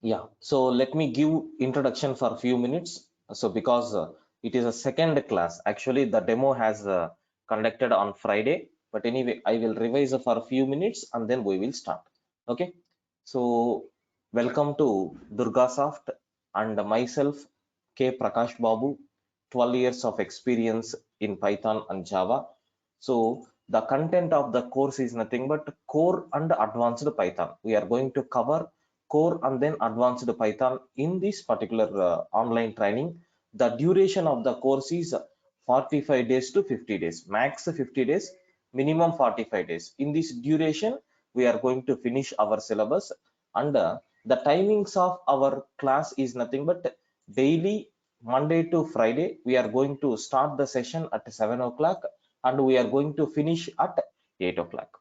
Yeah, so let me give introduction for a few minutes. So because it is a second class, actually the demo has conducted on Friday, but anyway, I will revise for a few minutes and then we will start. Okay, so welcome to Durgasoft and myself, K. Prakash Babu, 12 years of experience in Python and Java. So the content of the course is nothing but core and advanced Python. We are going to cover core and then advanced Python in this particular online training. The duration of the course is 45 days to 50 days, max 50 days, minimum 45 days. In this duration, we are going to finish our syllabus, and the timings of our class is nothing but daily Monday to Friday. We are going to start the session at 7 o'clock and we are going to finish at 8 o'clock.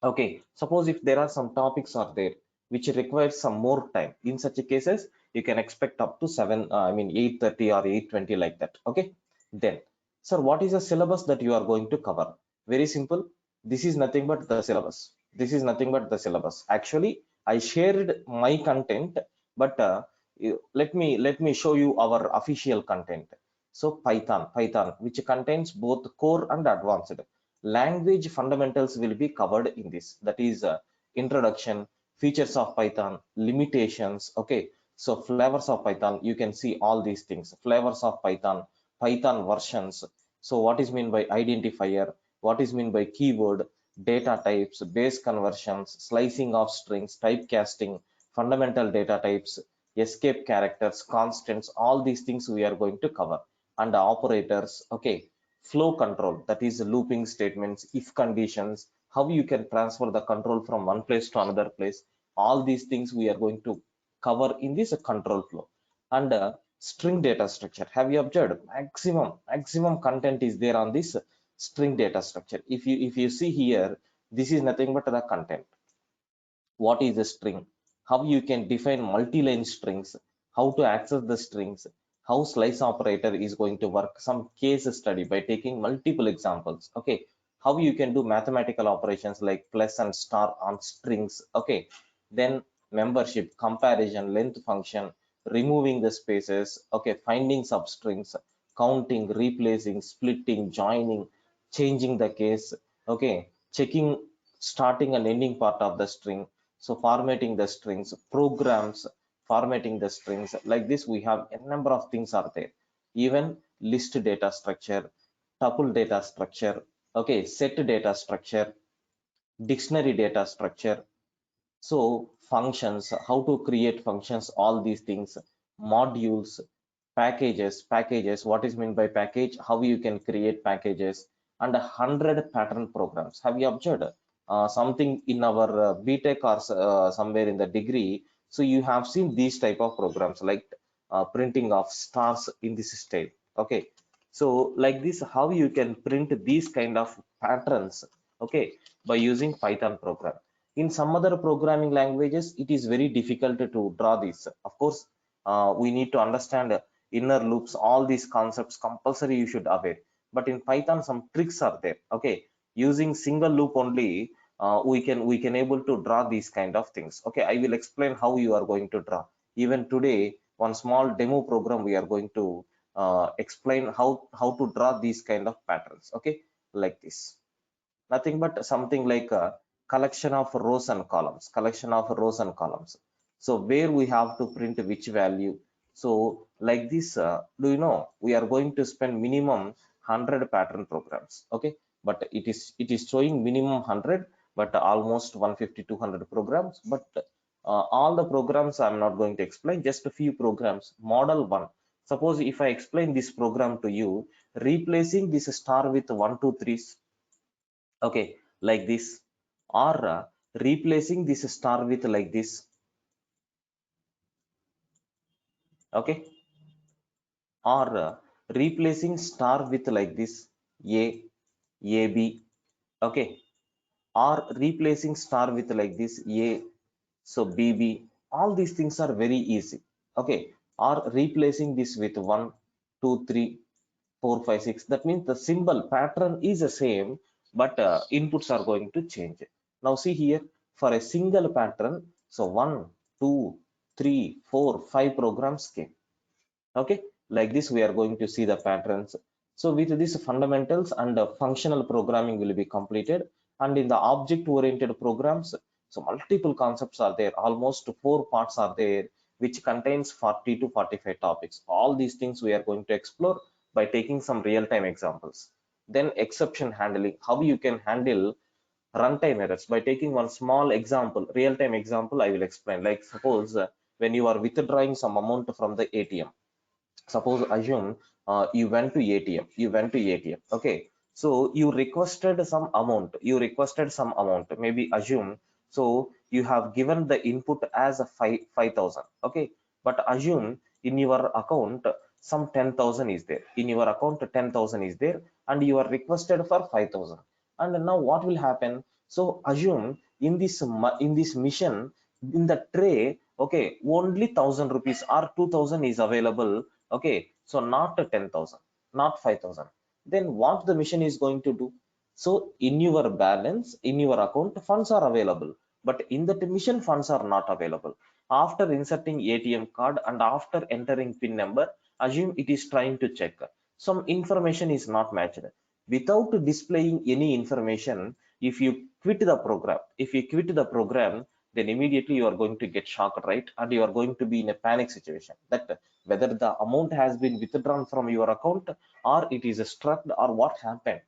Okay, suppose if there are some topics are there which require some more time, in such cases you can expect up to 7 I mean 8:30 or 8:20 like that. Okay, then sir, what is the syllabus that you are going to cover? Very simple, this is nothing but the syllabus. This is nothing but the syllabus. Actually I shared my content, but let me show you our official content. So Python which contains both core and advanced. Language fundamentals will be covered in this, that is introduction, features of Python, limitations. Okay, so flavors of Python, you can see all these things, flavors of Python, Python versions. So what is mean by identifier, what is mean by keyword, data types, base conversions, slicing of strings, typecasting, fundamental data types, escape characters, constants, all these things we are going to cover. And operators. Okay, flow control, that is looping statements, if conditions, how you can transfer the control from one place to another place. All these things we are going to cover in this control flow. And string data structure, have you observed maximum content is there on this string data structure? If you see here, this is nothing but the content. What is a string, how you can define multi-line strings, how to access the strings, how slice operator is going to work, some case study by taking multiple examples. Okay, how you can do mathematical operations like plus and star on strings. Okay, then membership, comparison, length function, removing the spaces. Okay, finding substrings, counting, replacing, splitting, joining, changing the case. Okay, checking starting and ending part of the string. So formatting the strings, programs, formatting the strings, like this we have a number of things are there. Even list data structure, tuple data structure, okay, set data structure, dictionary data structure. So functions, how to create functions, all these things, modules, packages, what is meant by package, how you can create packages, and 100 pattern programs. Have you observed something in our BTech or somewhere in the degree? So you have seen these type of programs like printing of stars in this state. Okay, so like this, how you can print these kind of patterns, okay, by using Python program. In some other programming languages, it is very difficult to draw this. Of course, we need to understand inner loops, all these concepts compulsory you should aware. But in Python, some tricks are there. Okay, using single loop only, we can able to draw these kind of things. Okay, I will explain how you are going to draw. Even today, one small demo program we are going to explain how to draw these kind of patterns. Okay, like this. Nothing but something like a collection of rows and columns. So where we have to print which value. So like this, do you know, we are going to spend minimum 100 pattern programs. Okay, but it is showing minimum 100, but almost 150 200 programs. But all the programs I'm not going to explain, just a few programs. Model 1, suppose if I explain this program to you, replacing this star with 1 2 3, okay, like this, or replacing this star with like this. Okay, or replacing star with like this, a ab. Okay, or replacing star with like this, a, so bb. All these things are very easy. Okay, or replacing this with 1 2 3 4 5 6, that means the symbol pattern is the same, but inputs are going to change. Now see here, for a single pattern, so 1 2 3, 4, 5 programs came. Okay, like this we are going to see the patterns. So with these fundamentals and functional programming will be completed, and in the object oriented programs, so multiple concepts are there, almost 4 parts are there, which contains 40 to 45 topics. All these things we are going to explore by taking some real-time examples. Then exception handling, how you can handle runtime errors by taking one small example, real-time example I will explain. Like suppose when you are withdrawing some amount from the ATM, suppose assume you went to ATM, okay, so you requested some amount, maybe assume, so you have given the input as a 5,000, okay, but assume in your account some 10,000 is there, in your account 10,000 is there, and you are requested for 5,000. And now what will happen? So assume in this mission, in the tray, okay, only 1,000 rupees or 2,000 is available. Okay, so not 10,000, not 5,000. Then what the mission is going to do? So in your balance, in your account, funds are available, but in that mission, funds are not available. After inserting ATM card and after entering PIN number, assume it is trying to check. Some information is not matched. Without displaying any information, if you quit the program, then immediately you are going to get shocked, right? And you are going to be in a panic situation that whether the amount has been withdrawn from your account or it is struck or what happened,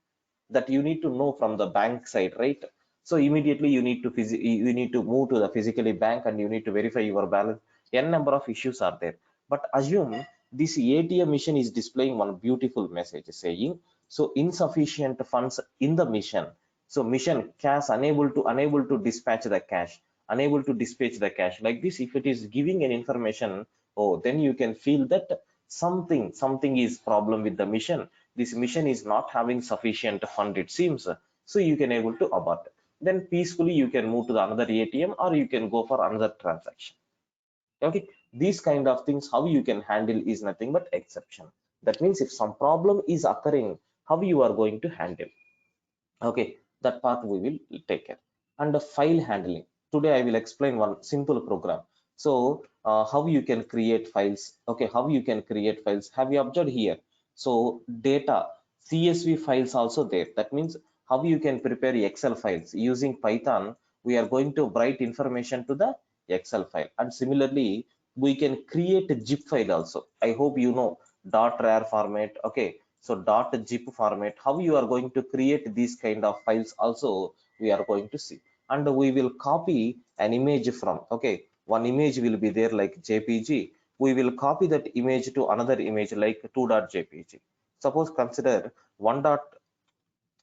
that you need to know from the bank side, right? So immediately you need to move to the physically bank and you need to verify your balance. N number of issues are there, but assume this ATM mission is displaying one beautiful message saying, so insufficient funds in the mission, so mission cash unable to dispatch the cash, unable to dispatch the cash. Like this, if it is giving an information, oh, then you can feel that something is problem with the mission. This mission is not having sufficient fund, it seems. So you can able to abort. Then peacefully you can move to the another ATM or you can go for another transaction. Okay, these kind of things how you can handle is nothing but exception. That means if some problem is occurring, how you are going to handle. Okay, that part we will take care. And the file handling, today I will explain one simple program. So how you can create files. Okay, how you can create files, have you observed here? So data CSV files also there. That means how you can prepare Excel files using Python. We are going to write information to the Excel file, and similarly we can create a zip file also. I hope you know .rar format. Okay, so .zip format, how you are going to create these kind of files also we are going to see. And we will copy an image from, okay, one image will be there like JPG, we will copy that image to another image like 2.jpg. Suppose consider 1.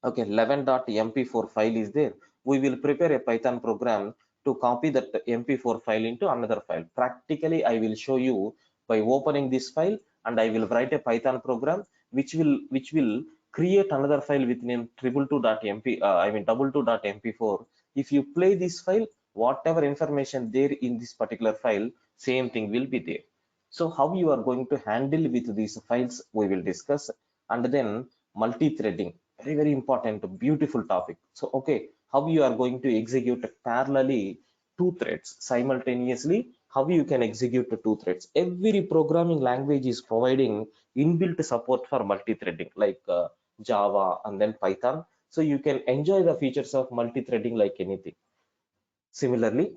Okay, 11.mp4 file is there. We will prepare a Python program to copy that mp4 file into another file. Practically I will show you by opening this file, and I will write a Python program which will create another file with name 222.mp4. If you play this file, whatever information there in this particular file, same thing will be there. So how you are going to handle with these files we will discuss. And then multi-threading, very important, beautiful topic. So okay, how you are going to execute parallelly two threads simultaneously, how you can execute the two threads. Every programming language is providing inbuilt support for multi-threading like Java and then Python. So you can enjoy the features of multi-threading like anything. Similarly,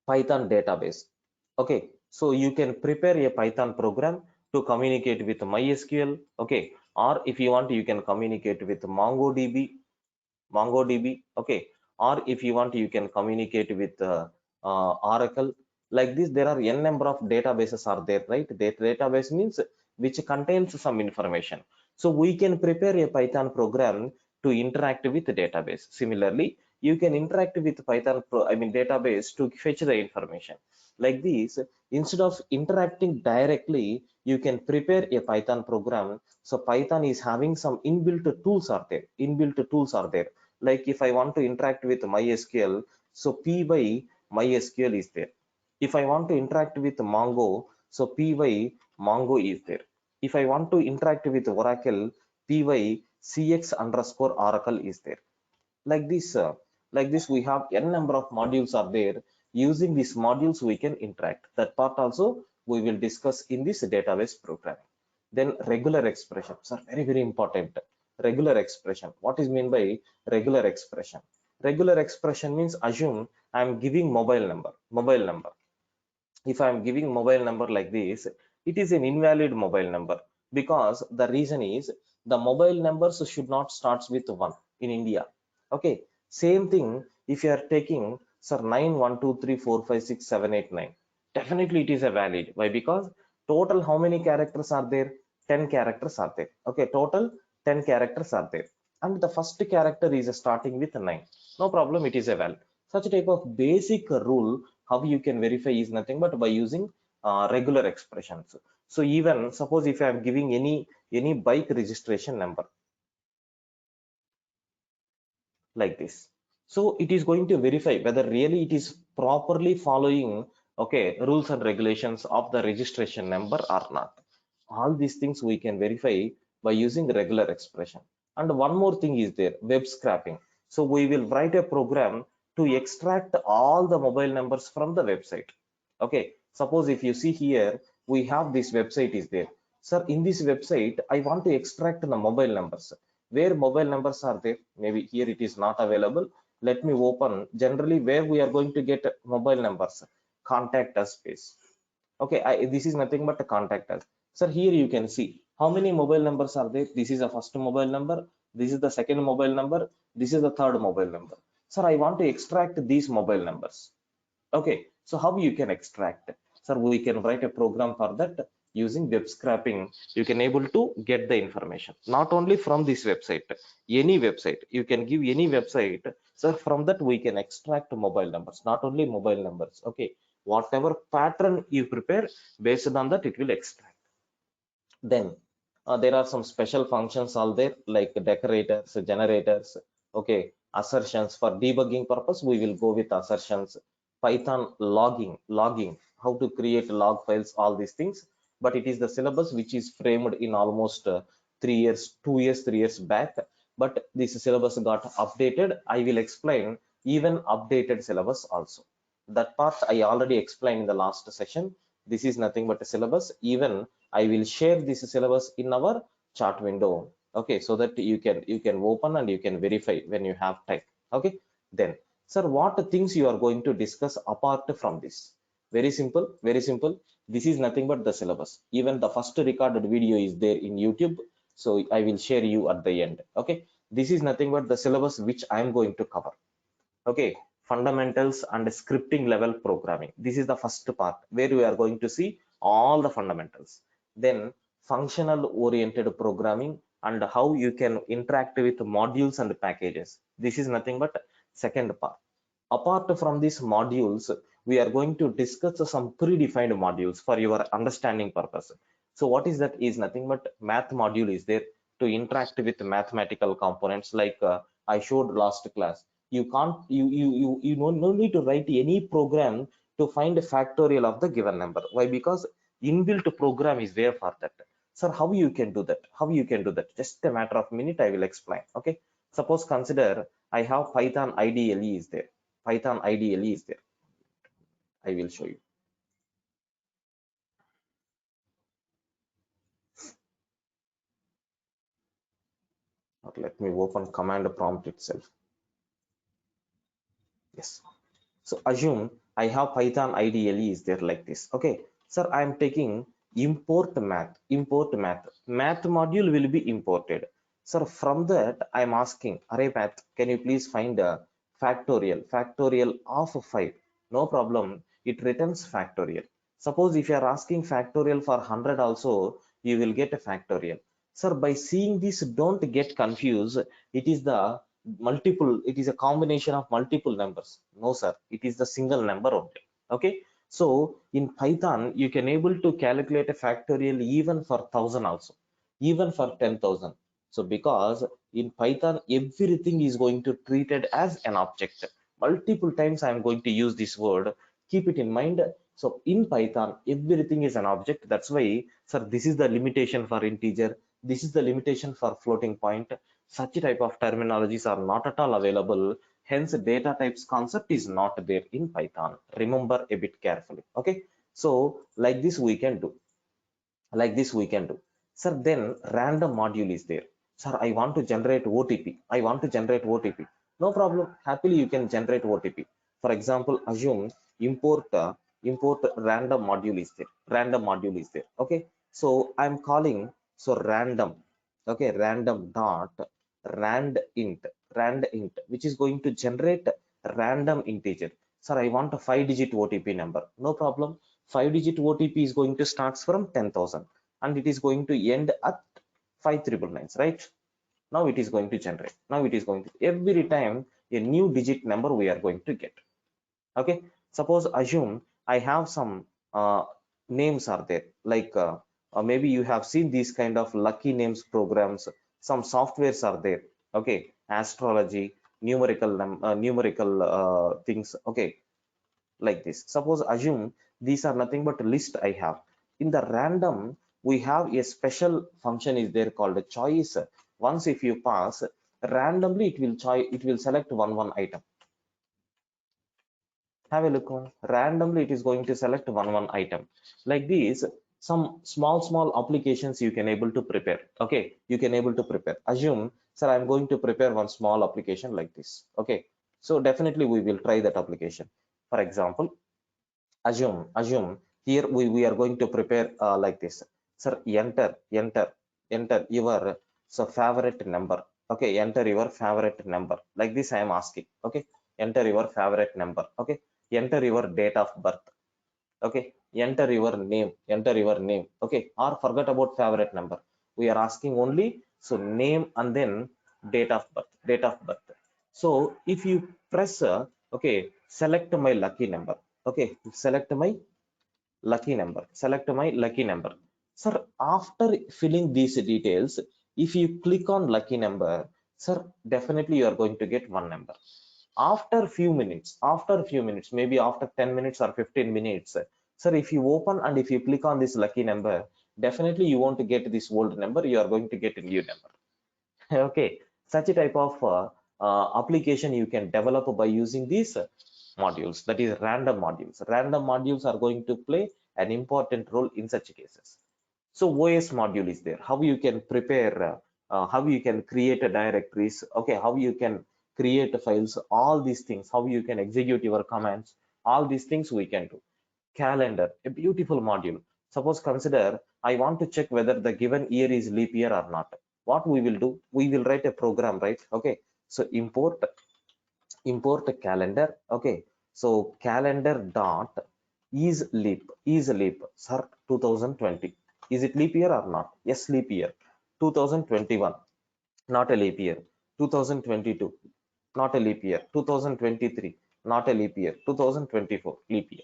Python database. Okay, so you can prepare a Python program to communicate with MySQL. Okay, or if you want, you can communicate with MongoDB. Okay, or if you want, you can communicate with Oracle. Like this, there are n number of databases are there, right? That database means which contains some information. So we can prepare a Python program to interact with the database. Similarly, you can interact with Python database to fetch the information. Like this, instead of interacting directly, you can prepare a Python program. So Python is having some inbuilt tools are there. Like if I want to interact with MySQL, so py MySQL is there. If I want to interact with Mongo, so py Mongo is there. If I want to interact with Oracle, py cx_oracle is there. Like this we have n number of modules are there. using these modules we can interact. That part also we will discuss in this database programming. Then regular expressions are very, very important. Regular expression. What is mean by regular expression? Regular expression means assume I am giving mobile number. Mobile number. If I am giving mobile number like this, it is an invalid mobile number because the reason is the mobile numbers should not starts with 1 in India. Okay. Same thing if you are taking sir 9 1 2 3 4 5 6 7 8 9. Definitely it is a valid. Why? Because total how many characters are there? 10 characters are there. Okay, total 10 characters are there. And the first character is starting with 9. No problem, it is a valid. Such type of basic rule how you can verify is nothing but by using regular expressions. So even suppose if I am giving any bike registration number like this, so it is going to verify whether really it is properly following okay rules and regulations of the registration number or not. All these things we can verify by using regular expression. And one more thing is there, web scraping. So we will write a program to extract all the mobile numbers from the website. Okay, suppose if you see here, we have this website is there. Sir, in this website, I want to extract the mobile numbers. Where mobile numbers are there? Maybe here it is not available. Let me open generally where we are going to get mobile numbers. Contact us page. Okay, this is nothing but a contact us. Sir, here you can see how many mobile numbers are there. This is the first mobile number. This is the second mobile number. This is the third mobile number. Sir, I want to extract these mobile numbers. Okay, so how you can extract? Sir, we can write a program for that using web scraping. You can able to get the information not only from this website, any website. You can give any website. So from that we can extract mobile numbers, not only mobile numbers. Okay, whatever pattern you prepare, based on that it will extract. Then there are some special functions all there like decorators, generators. Okay, assertions for debugging purpose we will go with assertions. Python logging, how to create log files, all these things. But it is the syllabus which is framed in almost 3 years, 2 years, 3 years back. But this syllabus got updated. I will explain even updated syllabus also. That part I already explained in the last session. This is nothing but a syllabus. Even I will share this syllabus in our chat window. Okay, so that you can open and you can verify when you have time. Okay, then sir, what things you are going to discuss apart from this? Very simple, very simple. This is nothing but the syllabus. Even the first recorded video is there in YouTube, so I will share you at the end. Okay, this is nothing but the syllabus which I am going to cover. Okay, fundamentals and scripting level programming. This is the first part where we are going to see all the fundamentals. Then functional oriented programming and how you can interact with modules and packages. This is nothing but second part. Apart from these modules, we are going to discuss some predefined modules for your understanding purpose. So what is that is nothing but math module is there to interact with mathematical components like I showed last class. You can't you no need to write any program to find a factorial of the given number. Why? Because inbuilt program is there for that. Sir, how you can do that? How you can do that? Just a matter of minute I will explain. Okay, suppose consider I have Python IDLE is there. Python IDLE is there. I will show you. Or let me open command prompt itself. Yes. So assume I have Python IDLE is there like this. Okay, sir, I am taking import math. Import math. Math module will be imported. Sir, from that I am asking array math. Can you please find a factorial? Factorial of 5. No problem. It returns factorial. Suppose if you are asking factorial for 100 also, you will get a factorial. Sir, by seeing this, don't get confused. It is the multiple, it is a combination of multiple numbers. No sir, it is the single number only. Okay, so in Python you can able to calculate a factorial even for 1000 also, even for 10,000. So because in Python everything is going to treated as an object. Multiple times I am going to use this word, keep it in mind. So in Python everything is an object. That's why sir, this is the limitation for integer, this is the limitation for floating point. Such type of terminologies are not at all available Hence, data types concept is not there in Python. Remember a bit carefully. Okay, so like this we can do, sir. Then random module is there. Sir, I want to generate OTP. No problem, happily you can generate OTP. For example, assume import import random module is there. Okay, so I'm calling, so random, okay, random dot rand int, which is going to generate random integer. Sir, I want a 5-digit OTP number. No problem, 5-digit OTP is going to start from 10,000 and it is going to end at 5999, right? Now it is going to generate. Now it is going to, every time a new digit number we are going to get. Okay, suppose assume I have some names are there, like maybe you have seen these kind of lucky names programs. Some softwares are there. Okay, astrology, numerical things. Okay, like this. Suppose assume these are nothing but a list I have. In the random, we have a special function is there called a choice. Once if you pass randomly, it will select one item. Have a look on randomly, it is going to select one item. Like these, some small applications you can able to prepare. Okay, you can able to prepare. Assume, sir, I'm going to prepare one small application like this. Okay, so definitely we will try that application. For example, assume here we are going to prepare like this. Sir, enter your so favorite number. Okay, enter your favorite number. Like this I am asking. Okay, enter your favorite number. Okay, enter your date of birth. Okay, enter your name. Okay, or forget about favorite number, we are asking only so name and then date of birth. So if you press okay, select my lucky number. Okay, select my lucky number. Sir, after filling these details, if you click on lucky number, sir, definitely you are going to get one number. After few minutes, maybe after 10 minutes or 15 minutes, sir, if you open and if you click on this lucky number, definitely you won't get this old number, you are going to get a new number. Okay, such a type of application you can develop by using these modules, that is random modules. Random modules are going to play an important role in such cases. So OS module is there, how you can prepare how you can create a directories. Okay, how you can create files, all these things, how you can execute your commands, all these things we can do. Calendar, a beautiful module. Suppose consider I want to check whether the given year is leap year or not. What we will do, we will write a program, right? Okay, so import a calendar. Okay, so calendar dot is leap sir, 2020, is it leap year or not? Yes, leap year. 2021, not a leap year. 2022, not a leap year. 2023, not a leap year. 2024, leap year.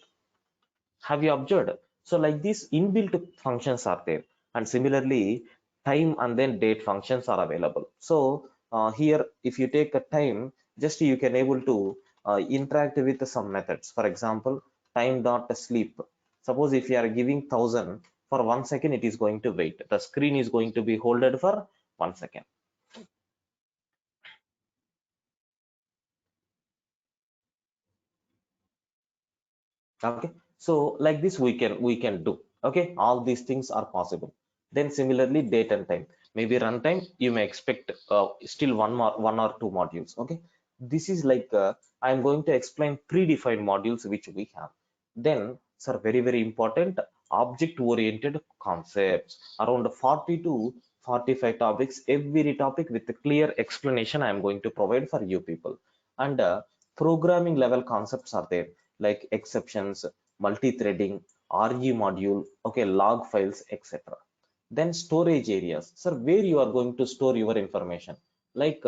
Have you observed? So like these inbuilt functions are there, and similarly time and then date functions are available. So here if you take a time, just you can able to interact with some methods. For example, time dot sleep. Suppose if you are giving 1000, for 1 second it is going to wait, the screen is going to be holded for 1 second. Okay, so like this we can do. Okay, all these things are possible. Then similarly date and time, maybe runtime you may expect still one or two modules. Okay, this is like I'm going to explain predefined modules which we have. Then sir, very important, object oriented concepts, around 40 to 45 topics, every topic with a clear explanation I am going to provide for you people. And programming level concepts are there, like exceptions, multi-threading, RE module, okay, log files, etc. Then storage areas, sir, where you are going to store your information, like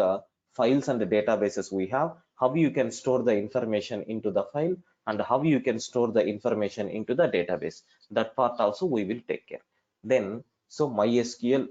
files and databases we have, how you can store the information into the file and how you can store the information into the database. That part also we will take care. Then, so MySQL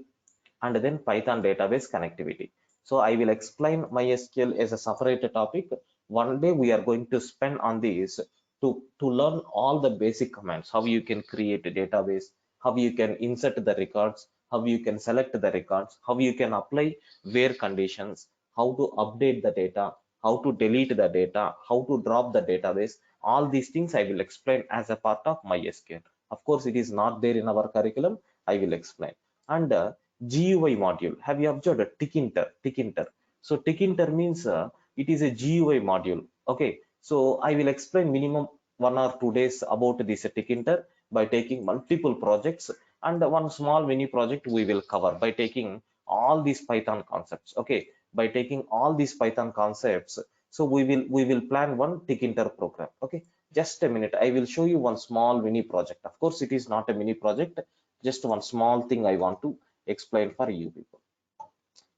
and then Python database connectivity. So I will explain MySQL as a separate topic. One day we are going to spend on this to learn all the basic commands, how you can create a database, how you can insert the records, how you can select the records, how you can apply where conditions, how to update the data, how to delete the data, how to drop the database. All these things I will explain as a part of MySQL. Of course, it is not there in our curriculum. I will explain. And GUI module. Have you observed a Tkinter? Tkinter. So Tkinter means it is a GUI module. Okay. So I will explain minimum 1 or 2 days about this Tkinter by taking multiple projects, and one small mini project we will cover by taking all these Python concepts. Okay. By taking all these Python concepts, so we will plan one Tkinter program. Okay. Just a minute. I will show you one small mini project. Of course, it is not a mini project. Just one small thing I want to explain for you people.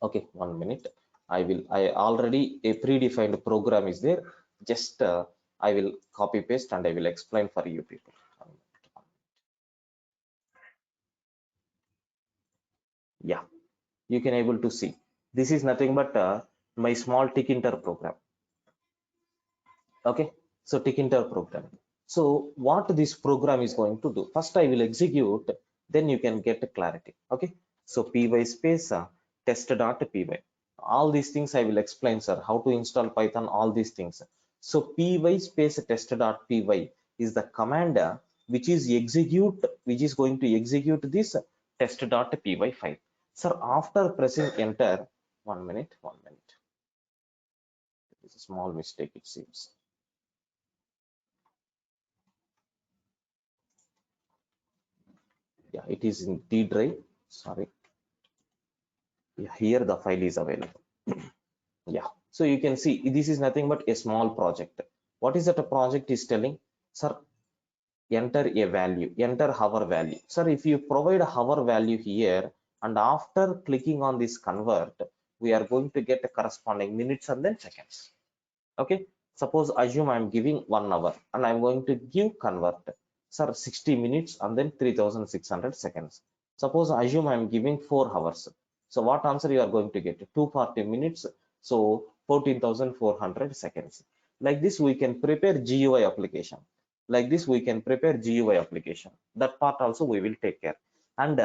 Okay, 1 minute. I already a predefined program is there. Just I will copy paste and I will explain for you people. Yeah, you can able to see. This is nothing but my small Tkinter program. Okay, so Tkinter program. So what this program is going to do? First, I will execute. Then you can get clarity. Okay, so py space test.py. All these things I will explain, sir. How to install Python, all these things. So py space test.py is the command which is going to execute this test.py file. Sir, after pressing enter, 1 minute, 1 minute. It's a small mistake, it seems. Yeah, it is in D drive. Sorry. Yeah, here the file is available. Yeah, so you can see this is nothing but a small project. What is that a project is telling? Sir, enter a value, enter hour value. Sir, if you provide a hour value here, and after clicking on this convert, we are going to get a corresponding minutes and then seconds. Okay, suppose assume I'm giving 1 hour and I'm going to give convert, sir, 60 minutes and then 3600 seconds. Suppose assume I'm giving 4 hours. So what answer you are going to get? 240 minutes. So 14,400 seconds. Like this, we can prepare GUI application. Like this, we can prepare GUI application. That part also we will take care. And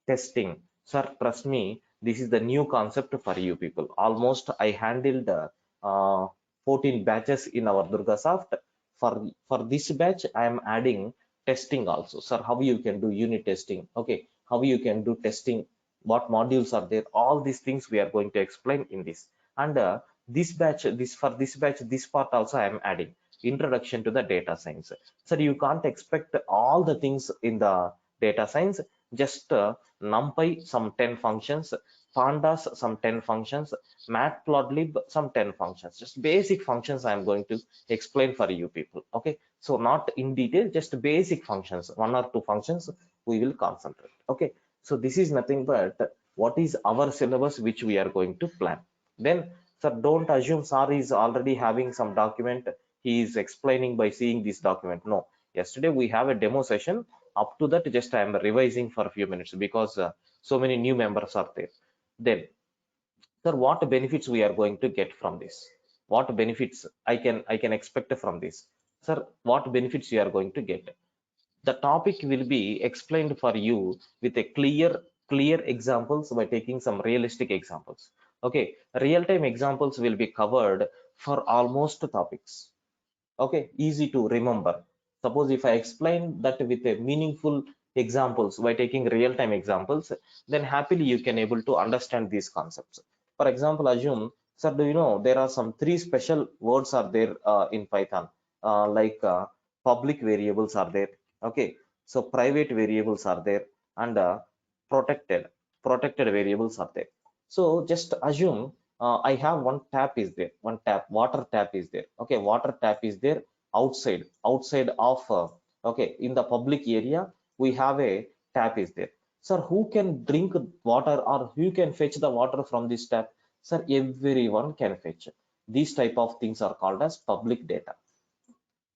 testing. Sir, trust me, this is the new concept for you people. Almost I handled 14 batches in our DurgaSoft. For this batch, I am adding testing also. Sir, how you can do unit testing? Okay, how you can do testing? What modules are there? All these things we are going to explain in this. And this batch, this part also I am adding introduction to the data science. Sir, you can't expect all the things in the data science. Just NumPy some 10 functions, pandas some 10 functions, matplotlib some 10 functions, just basic functions I am going to explain for you people. Okay, so not in detail, just basic functions, 1 or 2 functions we will concentrate. Okay, so this is nothing but what is our syllabus which we are going to plan. Then, sir, don't assume sir is already having some document, he is explaining by seeing this document. No, yesterday we have a demo session. Up to that, just I am revising for a few minutes because so many new members are there. Then, sir, what benefits we are going to get from this? What benefits I can expect from this? Sir, what benefits you are going to get? The topic will be explained for you with a clear examples by taking some realistic examples. Okay, real-time examples will be covered for almost topics. Okay, easy to remember. Suppose if I explain that with a meaningful examples by taking real-time examples, then happily you can able to understand these concepts. For example, assume, sir, do you know there are some 3 special words are there in Python, like public variables are there. Okay, so private variables are there, and protected protected variables are there. So just assume I have one tap is there, one tap, water tap is there. Okay, water tap is there outside of okay, in the public area we have a tap is there. Sir, who can drink water or who can fetch the water from this tap? Sir, everyone can fetch. These type of things are called as public data.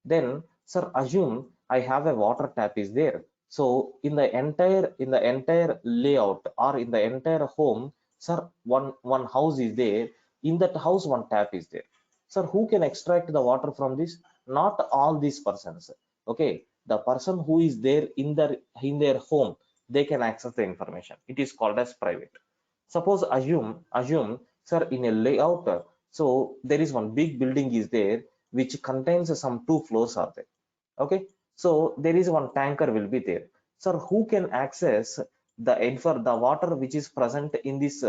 Then, sir, assume I have a water tap is there. So in the entire layout or in the entire home, sir, one house is there. In that house, one tap is there. Sir, who can extract the water from this? Not all these persons. Okay, the person who is there in their home, they can access the information. It is called as private. Suppose assume, sir, in a layout, So there is one big building is there which contains some two floors are there. Okay, so there is one tanker will be there. Sir, who can access the water which is present in this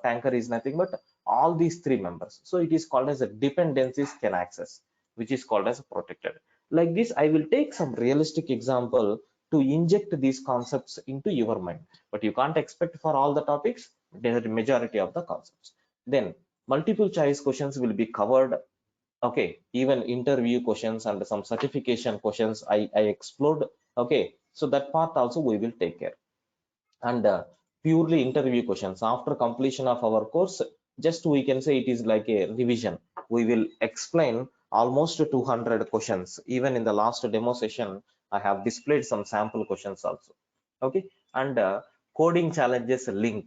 tanker is nothing but all these three members. So it is called as a dependencies can access, which is called as protected. Like this, I will take some realistic example to inject these concepts into your mind, but you can't expect for all the topics the majority of the concepts. Then multiple choice questions will be covered. Okay, even interview questions and some certification questions I explored. Okay, so that part also we will take care. And purely interview questions after completion of our course, just we can say it is like a revision. We will explain almost 200 questions. Even in the last demo session I have displayed some sample questions also. Okay, and coding challenges link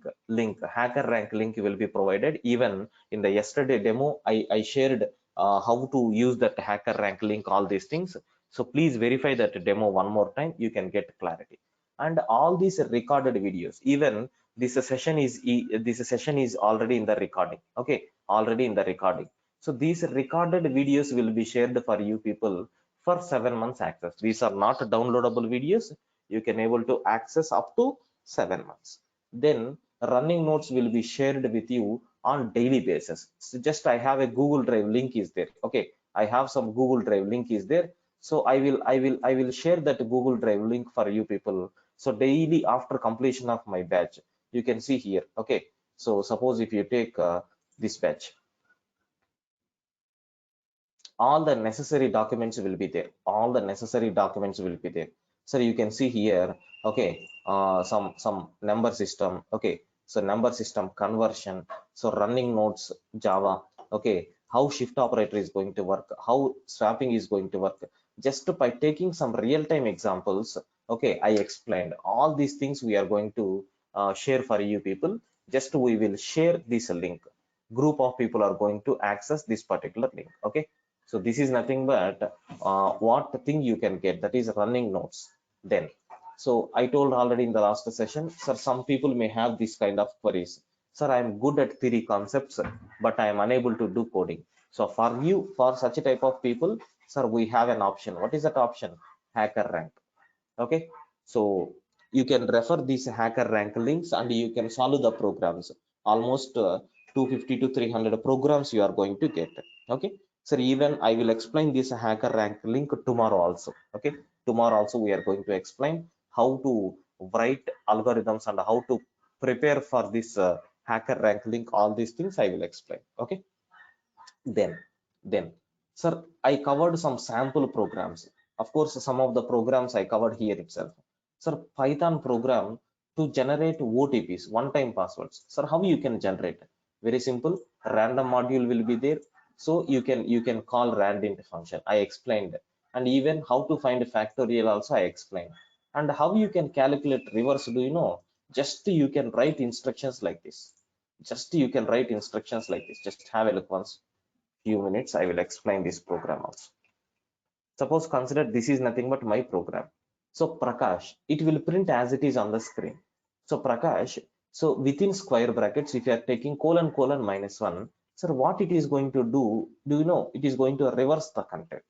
hacker rank link will be provided. Even in the yesterday demo I shared how to use that hacker rank link, all these things. So please verify that demo one more time, you can get clarity. And all these recorded videos, even this session is already in the recording. Okay, already in the recording. So these recorded videos will be shared for you people for 7 months access. These are not downloadable videos, you can able to access up to 7 months. Then running notes will be shared with you on daily basis. So just I have a Google Drive link is there. Okay, I have some Google Drive link is there. So I will share that Google Drive link for you people. So daily after completion of my batch, you can see here. Okay, so suppose if you take this batch, all the necessary documents will be there. All the necessary documents will be there. So you can see here. Okay, some number system. Okay, so number system conversion, so running nodes Java. Okay, how shift operator is going to work, how swapping is going to work, just by taking some real-time examples. Okay, I explained all these things. We are going to share for you people. Just we will share this link. Group of people are going to access this particular link. Okay, so this is nothing but what thing you can get, that is running notes. Then, so I told already in the last session, sir, some people may have this kind of queries. Sir, I am good at theory concepts, but I am unable to do coding. So for you, for such a type of people, sir, we have an option. What is that option? Hacker rank. Okay, so you can refer these hacker rank links and you can solve the programs. Almost 250 to 300 programs you are going to get. Okay, so even I will explain this hacker rank link tomorrow also. Okay, tomorrow also we are going to explain how to write algorithms and how to prepare for this hacker rank link. All these things I will explain. Okay, then sir, I covered some sample programs. Of course, some of the programs I covered here itself. Sir, Python program to generate OTPs, one time passwords. Sir, how you can generate? Very simple. Random module will be there, so you can call randint function. I explained. And even how to find factorial also I explained. And how you can calculate reverse, do you know? Just you can write instructions like this. Just you can write instructions like this. Just have a look once. Few minutes, I will explain this program also. Suppose consider this is nothing but my program. So Prakash, it will print as it is on the screen. So Prakash, so within square brackets, if you are taking colon colon -1, sir, what it is going to do you know? It is going to reverse the content.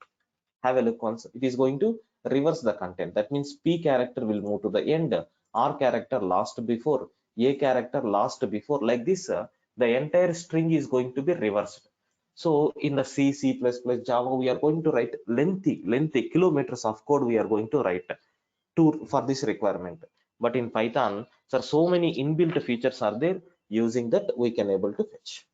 Have a look once. It is going to reverse the content. That means P character will move to the end, R character last before, A character last before. Like this, the entire string is going to be reversed. So in the C++, Java, we are going to write lengthy kilometers of code we are going to write for this requirement. But in Python, sir, so many inbuilt features are there. Using that, we can able to fetch.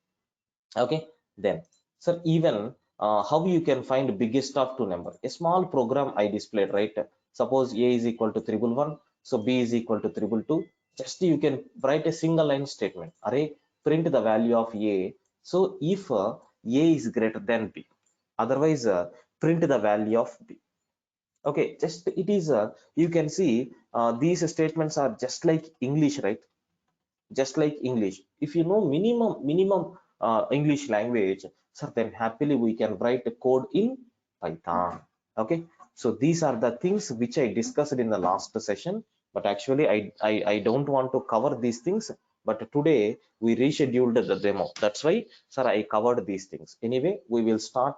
Okay, then, sir, even how you can find biggest of two number? A small program I displayed, right? Suppose A is equal to 111, so B is equal to 222. Just you can write a single line statement. Array, print the value of A. So if A is greater than B, otherwise print the value of B. Okay, just it is you can see these statements are just like English, right? Just like English. If you know minimum English language, so then happily we can write a code in Python. Okay, so these are the things which I discussed in the last session, but actually I don't want to cover these things but today we rescheduled the demo. That's why, sir, I covered these things. Anyway, we will start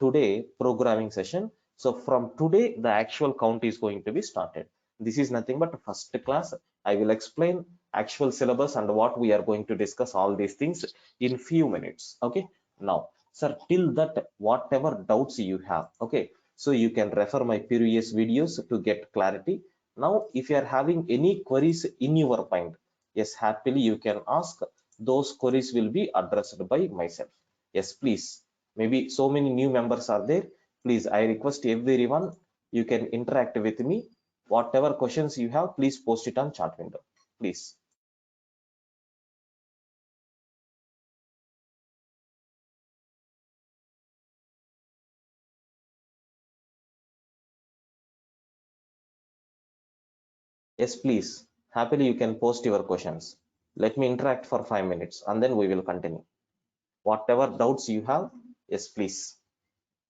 today programming session. So from today, the actual count is going to be started. This is nothing but first class. I will explain actual syllabus and what we are going to discuss all these things in few minutes. Okay. Now, sir, till that, whatever doubts you have, okay, so you can refer my previous videos to get clarity. Now, if you are having any queries in your mind, yes, happily you can ask. Those queries will be addressed by myself. Yes, please. Maybe so many new members are there. Please, I request everyone, you can interact with me. Whatever questions you have, please post it on chat window. Please. Yes, please. Happily, you can post your questions. Let me interact for 5 minutes and then we will continue. Whatever doubts you have, yes, please.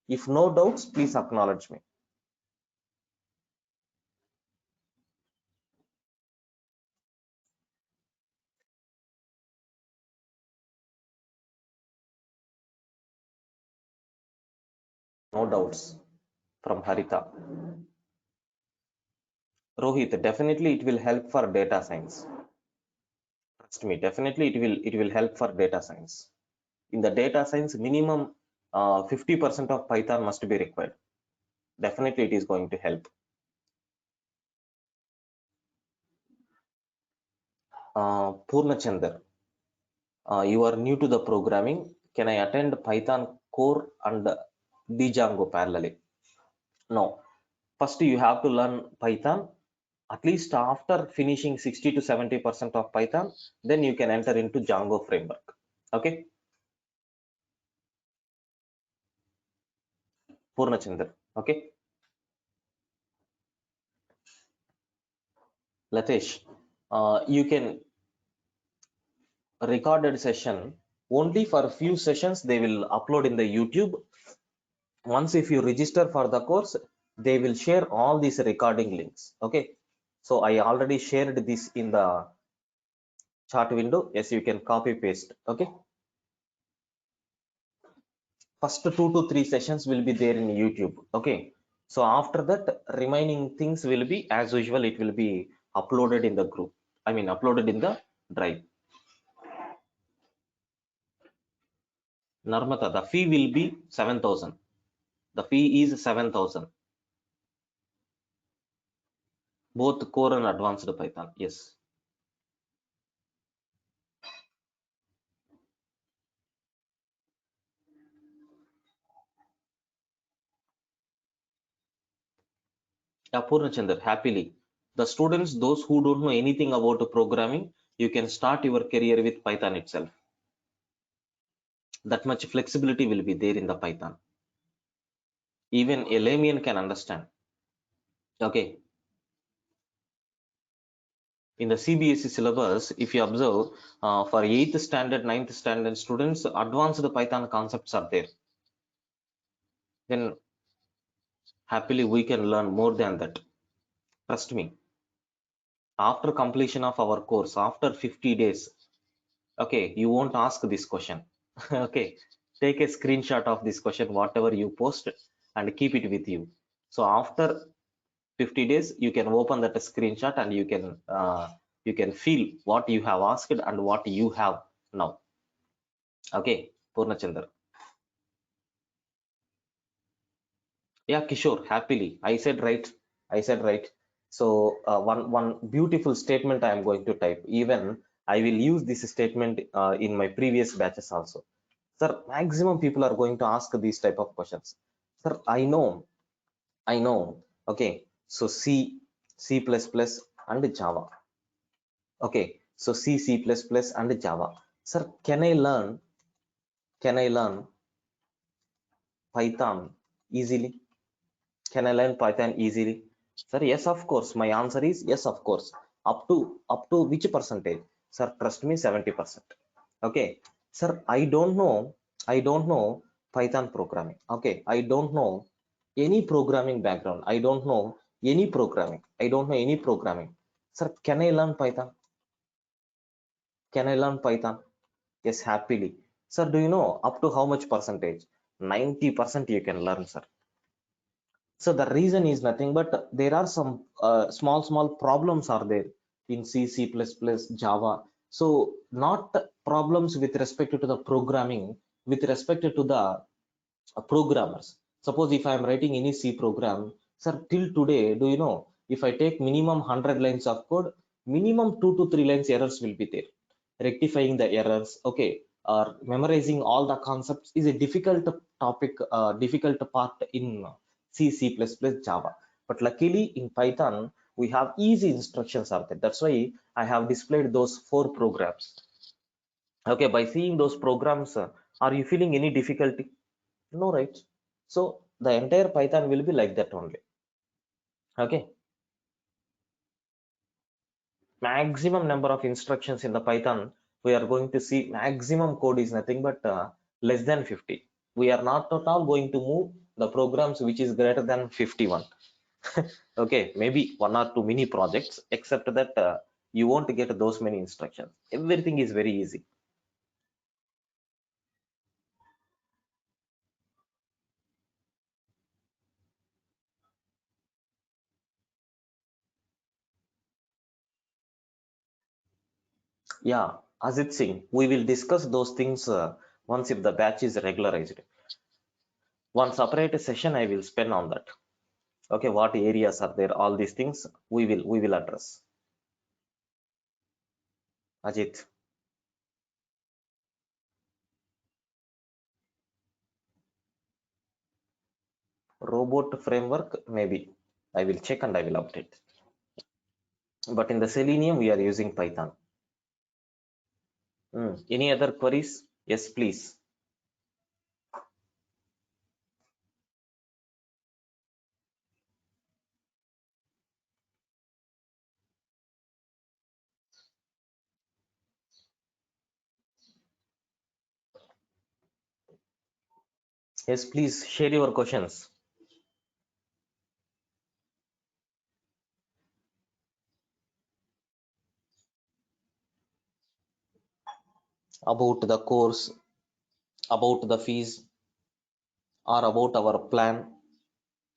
If no doubts, please acknowledge me. No doubts from Harita. Rohit, definitely it will help for data science. Trust me, definitely it will help for data science. In the data science, minimum 50% of Python must be required. Definitely it is going to help. Purnachandar, you are new to the programming. Can I attend Python core and Django parallelly? No. First, you have to learn Python. At least after finishing 60 to 70% of Python, then you can enter into Django framework. Okay. Purnachandar. Okay. Latesh, you can recorded session only for a few sessions they will upload in the YouTube. Once if you register for the course, they will share all these recording links. Okay, so I already shared this in the chat window. Yes, you can copy paste. Okay, first 2 to 3 sessions will be there in YouTube. Okay, so after that remaining things will be as usual, it will be uploaded in the group, I mean uploaded in the drive. Narmata, the fee will be 7,000. The fee is 7,000. Both core and advanced Python. Yes. Yeah, Purnachandar, happily. The students, those who don't know anything about programming, you can start your career with Python itself. That much flexibility will be there in the Python. Even a layman can understand. Okay. In the CBSE syllabus, if you observe, for 8th standard, 9th standard students, advanced Python concepts are there. Then happily we can learn more than that. Trust me. After completion of our course, after 50 days, okay, you won't ask this question. Okay, take a screenshot of this question, whatever you post, and keep it with you. So after 50 days, you can open that screenshot and you can feel what you have asked and what you have now. Okay, Purnachandar. Yeah, Kishore, happily. I said right. I said right. So one beautiful statement I am going to type. Even I will use this statement in my previous batches also. Sir, maximum people are going to ask these type of questions. Sir, I know. Okay, so C++ and Java. Okay, so C++ and Java. Sir, can I learn Python easily? Can I learn Python easily? Sir, yes, of course. My answer is yes, of course. Up to which percentage? Sir, trust me, 70%. Okay. Sir, I don't know Python programming. Okay. I don't know any programming background. I don't know any programming. I don't know any programming. Sir, can I learn Python? Can I learn Python? Yes, happily. Sir, do you know up to how much percentage? 90% you can learn, sir. So the reason is nothing but there are some small problems are there in C, C++, Java. So not problems with respect to the programming, with respect to the programmers. Suppose if I am writing any C program, sir, till today, do you know, if I take minimum 100 lines of code, minimum 2 to 3 lines errors will be there. Rectifying the errors, okay, or memorizing all the concepts is a difficult topic, difficult part in C, C++, Java. But luckily in Python, we have easy instructions are there. That's why I have displayed those 4 programs. Okay, by seeing those programs, are you feeling any difficulty? No, right? So the entire Python will be like that only. Okay, maximum number of instructions in the Python, we are going to see maximum code is nothing but less than 50. We are not at all going to move the programs which is greater than 51. Okay, maybe 1 or 2 mini projects, except that you won't get those many instructions. Everything is very easy. Yeah, Ajit Singh, we will discuss those things once if the batch is regularized. One separate session I will spend on that. Okay, what areas are there, all these things we will address. Ajit, robot framework, maybe I will check and I will update, but in the Selenium we are using Python. Any other queries? Yes, please. Yes, please share your questions about the course, about the fees, or about our plan,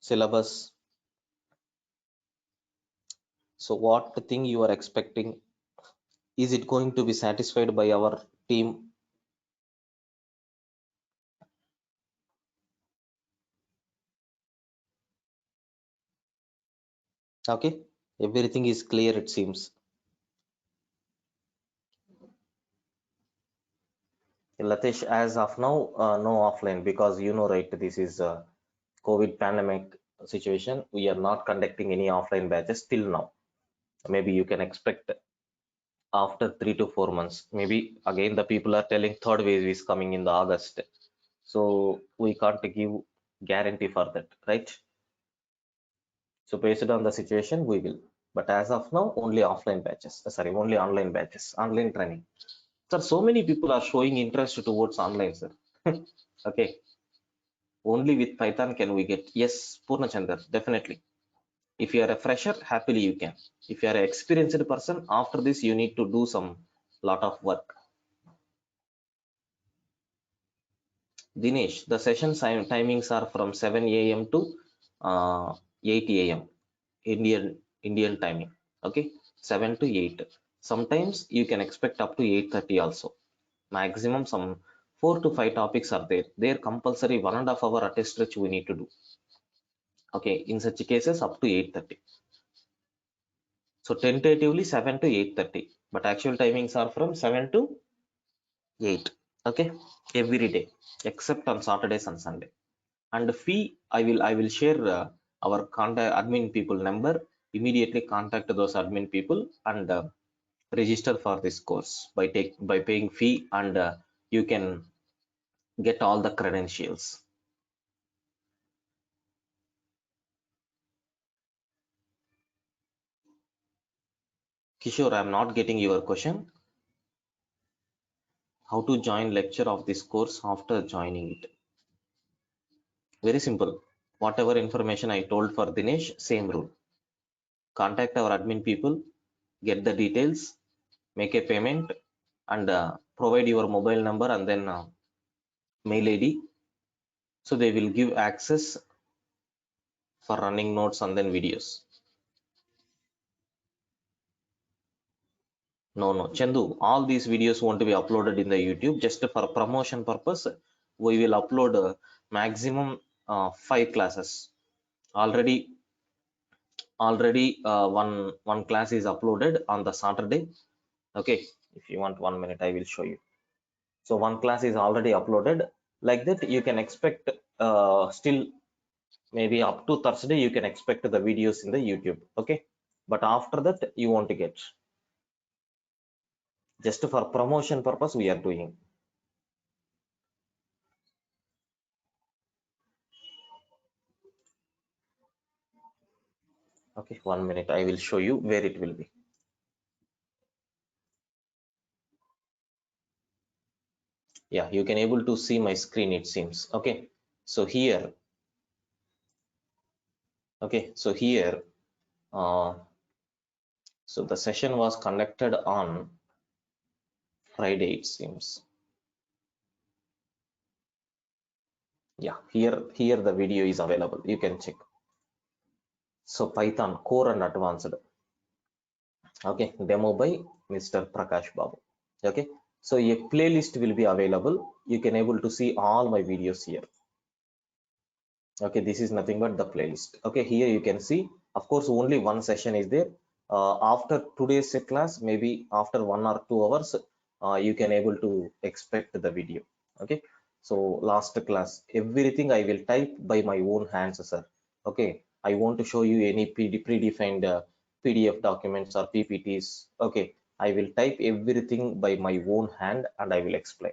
syllabus. So what thing you are expecting? Is it going to be satisfied by our team? Okay, everything is clear it seems. Latesh, as of now, no offline, because you know, right, this is a COVID pandemic situation. We are not conducting any offline batches till now. Maybe you can expect after 3 to 4 months. Maybe again the people are telling third wave is coming in the August. So we can't give guarantee for that, right? So based on the situation, we will. But as of now, only offline batches. Sorry, only online batches, online training. Sir, so many people are showing interest towards online, sir. Okay, only with Python can we get. Yes, Purnachandar, definitely. If you are a fresher, happily you can. If you are an experienced person, after this you need to do some lot of work. Dinesh, the session timings are from 7 a.m. to 8 a.m. Indian timing. Okay, 7 to 8. Sometimes you can expect up to 8:30 also. Maximum some 4 to 5 topics are there. They're compulsory 1.5 hour at a stretch we need to do. Okay, in such cases up to 8:30. So tentatively 7 to 8:30, but actual timings are from 7 to 8. Okay, every day except on Saturdays and Sunday. And the fee, I will share our contact admin people number. Immediately contact those admin people and register for this course by paying fee, and you can get all the credentials. Kishore, I'm not getting your question. How to join lecture of this course after joining it? Very simple. Whatever information I told for Dinesh, same rule. Contact our admin people, get the details, make a payment, and provide your mobile number and then mail ID. So they will give access for running notes and then videos. No, Chandu, all these videos won't be uploaded in the YouTube. Just for promotion purpose, we will upload maximum 5 classes. Already one class is uploaded on the Saturday. Okay, if you want 1 minute, I will show you. So one class is already uploaded. Like that, you can expect still maybe up to Thursday, you can expect the videos in the YouTube. Okay, but after that, you won't get. Just for promotion purpose, we are doing. Okay, 1 minute, I will show you where it will be. Yeah, you can able to see my screen, it seems. Okay, so here, uh, so the session was conducted on Friday, it seems. Yeah, here the video is available. You can check. So Python core and advanced. Okay, demo by Mr. Prakash Babu. Okay, so a playlist will be available. You can able to see all my videos here. Okay, this is nothing but the playlist. Okay, here you can see, of course, only one session is there. After today's class, maybe after 1 or 2 hours, you can able to expect the video. Okay, so last class, everything I will type by my own hands, sir. Okay, I want to show you any predefined PDF documents or PPTs. Okay, I will type everything by my own hand and I will explain.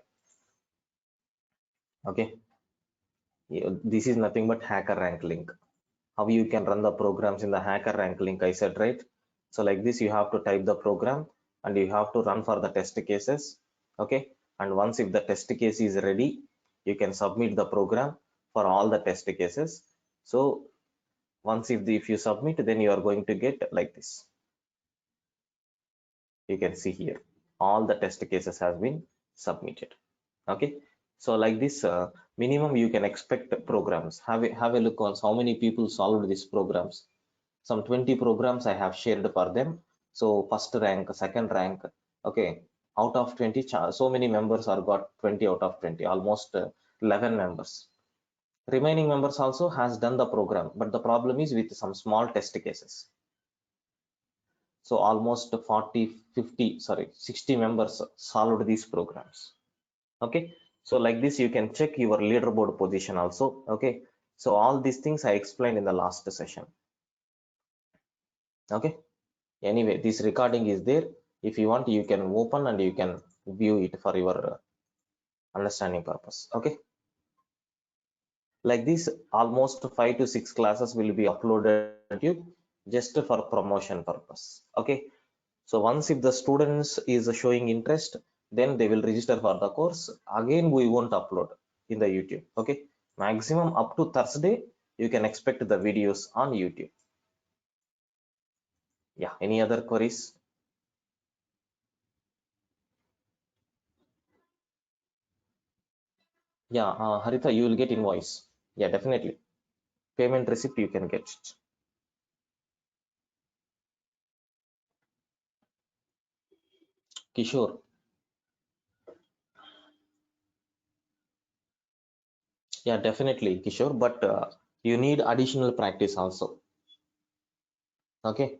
Okay, this is nothing but HackerRank link. How you can run the programs in the HackerRank link, I said, right? So like this, you have to type the program and you have to run for the test cases. Okay, and once if the test case is ready, you can submit the program for all the test cases. So once if you submit, then you are going to get like this. You can see here all the test cases has been submitted. Okay, so like this, minimum you can expect programs. Have a look on how many people solved these programs. Some 20 programs I have shared for them. So first rank, second rank. Okay, out of 20, so many members are got 20 out of 20, almost 11 members. Remaining members also has done the program, but the problem is with some small test cases. So almost 40, 50, sorry, 60 members solved these programs. Okay, so like this, you can check your leaderboard position also. Okay, so all these things I explained in the last session. Okay, anyway, this recording is there. If you want, you can open and you can view it for your understanding purpose. Okay, like this, almost 5 to 6 classes will be uploaded to you just for promotion purpose. Okay, so once if the students is showing interest, then they will register for the course. Again, we won't upload in the YouTube. Okay, maximum up to Thursday, you can expect the videos on YouTube. Yeah, any other queries? Yeah, Haritha, you will get invoice. Yeah, definitely. Payment receipt you can get it. Kishore. Yeah, definitely, Kishore. But you need additional practice also. Okay.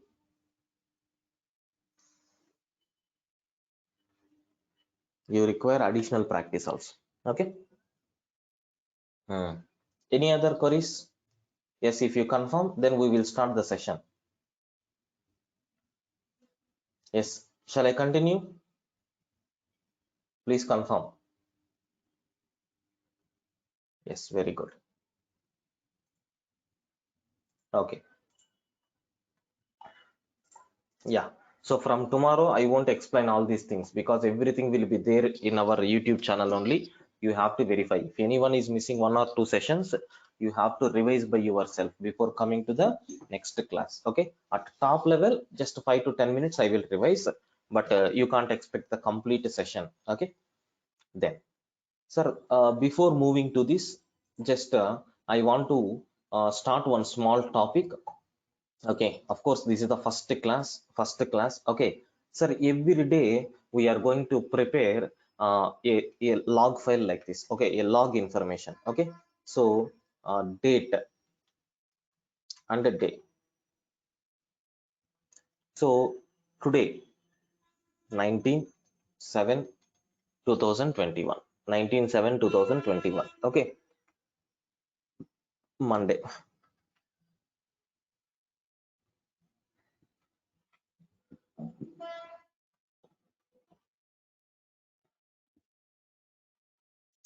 You require additional practice also. Okay. Any other queries? Yes, if you confirm, then we will start the session. Yes. Shall I continue? Please confirm. Yes, very good. Okay. Yeah. So from tomorrow, I won't explain all these things because everything will be there in our YouTube channel only. You have to verify. If anyone is missing 1 or 2 sessions, you have to revise by yourself before coming to the next class. Okay. At top level, just 5 to 10 minutes, I will revise. but you can't expect the complete session. Okay, then sir, before moving to this, just I want to start one small topic. Okay, of course, this is the first class. First class. Okay, sir, every day we are going to prepare a log file like this. Okay, a log information. Okay, so date and the day. So today, 19/7/2021. 19/7/2021. Okay, Monday.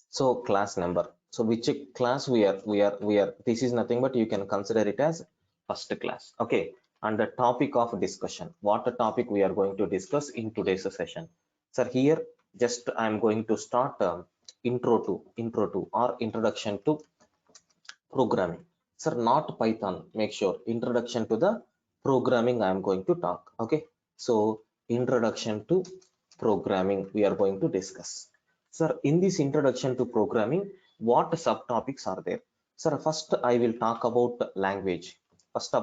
So class number. So which class we are. This is nothing but you can consider it as first class. Okay. And the topic of discussion. What the topic we are going to discuss in today's session. So here, just I'm going to start intro to or introduction to programming. Sir, not Python. Make sure introduction to the programming I am going to talk. Okay. So introduction to programming we are going to discuss. Sir, in this introduction to programming, what subtopics are there? Sir, first I will talk about language. First I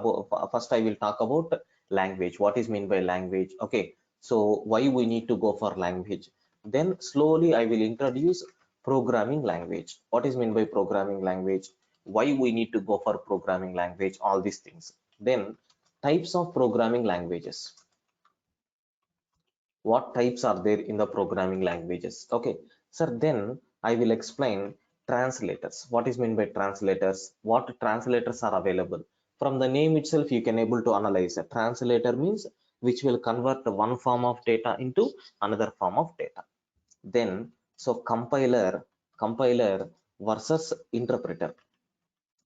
will talk about language. What is meant by language? Okay. So why we need to go for language? Then slowly I will introduce programming language. What is meant by programming language? Why we need to go for programming language? All these things. Then types of programming languages. What types are there in the programming languages? Okay, sir, then I will explain translators. What is meant by translators? What translators are available? From the name itself you can able to analyze. A translator means which will convert one form of data into another form of data. Then so compiler versus interpreter.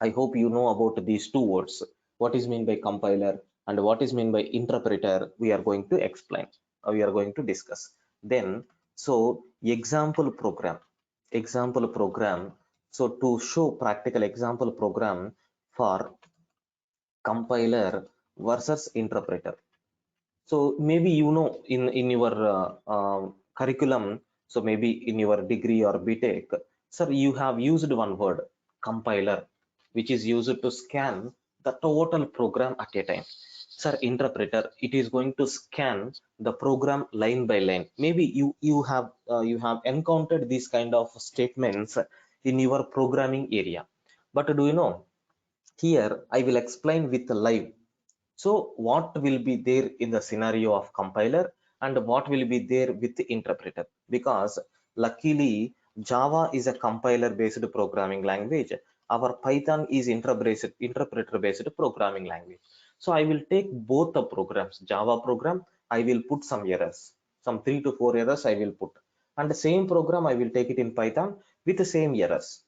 I hope you know about these two words. What is meant by compiler and what is meant by interpreter, we are going to explain. We are going to discuss. Then, so example program. So to show practical example program for compiler versus interpreter. So maybe you know in your curriculum, so maybe in your degree or BTech, sir, you have used one word, compiler, which is used to scan the total program at a time. Sir, interpreter, it is going to scan the program line by line. Maybe you have encountered these kind of statements in your programming area. But do you know, here I will explain with live. So what will be there in the scenario of compiler and what will be there with the interpreter? Because luckily Java is a compiler based programming language. Our Python is interpreter based programming language. So I will take both the programs. Java program, I will put some errors, some 3 to 4 errors I will put. And the same program I will take it in Python with the same errors.